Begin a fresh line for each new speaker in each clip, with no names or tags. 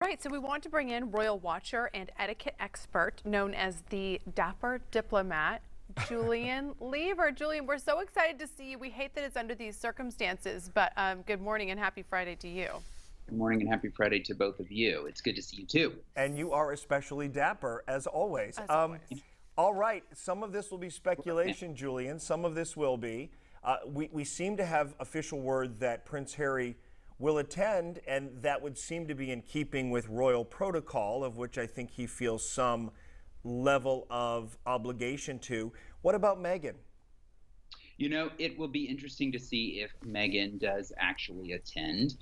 Right, so we want to bring in royal watcher and etiquette expert known as the Dapper Diplomat, Julian Lever. Julian, we're so excited to see you. We hate that it's under these circumstances, but good morning and happy Friday to you.
Good morning and happy Friday to both of you. It's good to see you too.
And you are especially dapper, as always.
As always.
All right, some of this will be speculation, Julian. Some of this will be. We seem to have official word that Prince Harry will attend, and that would seem to be in keeping with royal protocol, of which I think he feels some level of obligation to. What about Meghan?
You know, it will be interesting to see if Meghan does actually attend.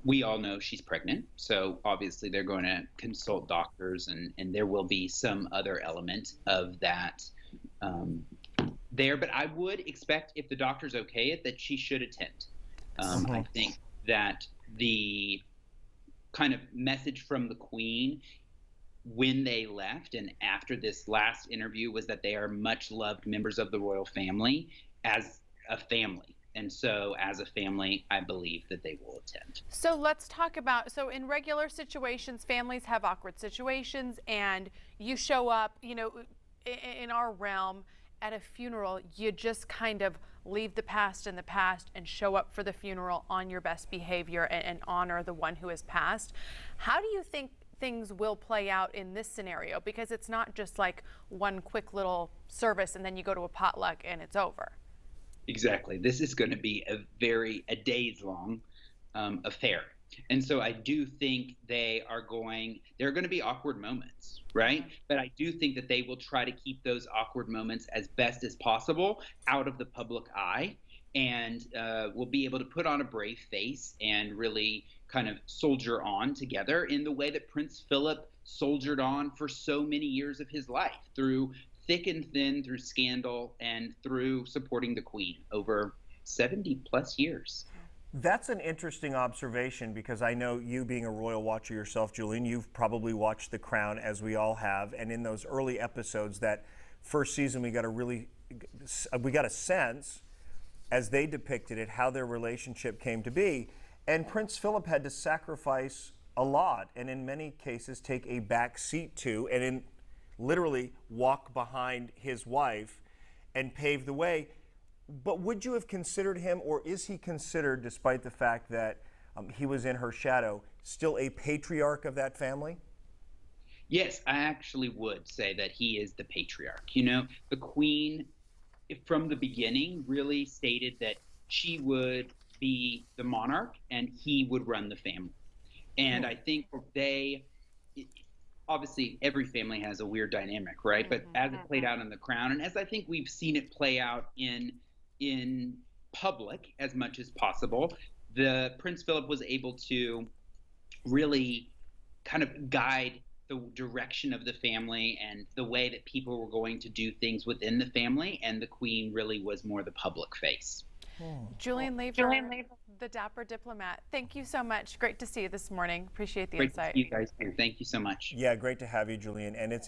We all know she's pregnant, so obviously they're going to consult doctors, and there will be some other element of that there. But I would expect, if the doctors okay it, that she should attend. I think that the kind of message from the Queen when they left and after this last interview was that they are much loved members of the royal family as a family. And so as a family, I believe that they will attend.
So let's talk about, so in regular situations, families have awkward situations and you show up, you know, in our realm, at a funeral, you just kind of leave the past in the past and show up for the funeral on your best behavior and honor the one who has passed. How do you think things will play out in this scenario? Because it's not just like one quick little service and then you go to a potluck and it's over.
Exactly. This is going to be a days long affair. And so I do think there are going to be awkward moments, right? But I do think that they will try to keep those awkward moments as best as possible out of the public eye, and will be able to put on a brave face and really kind of soldier on together in the way that Prince Philip soldiered on for so many years of his life, through thick and thin, through scandal, and through supporting the Queen over 70 plus years.
That's an interesting observation, because I know you, being a royal watcher yourself, Julian, you've probably watched The Crown, as we all have, and in those early episodes, that first season, we got a sense, as they depicted it, how their relationship came to be. And Prince Philip had to sacrifice a lot, and in many cases take a back seat to, and literally walk behind his wife and pave the way. But would you have considered him, or is he considered, despite the fact that he was in her shadow, still a patriarch of that family?
Yes, I actually would say that he is the patriarch. You know, the Queen, from the beginning, really stated that she would be the monarch and he would run the family. And I think obviously every family has a weird dynamic, right? But as it played out in The Crown, and as I think we've seen it play out in public as much as possible, the Prince Philip was able to really kind of guide the direction of the family and the way that people were going to do things within the family, and the Queen really was more the public face.
Julian Lever, the Dapper Diplomat, thank you so much. Great to see you this morning. Appreciate the insight.
Great to see you guys here. Thank you so much.
Yeah, great to have you, Julian. And it's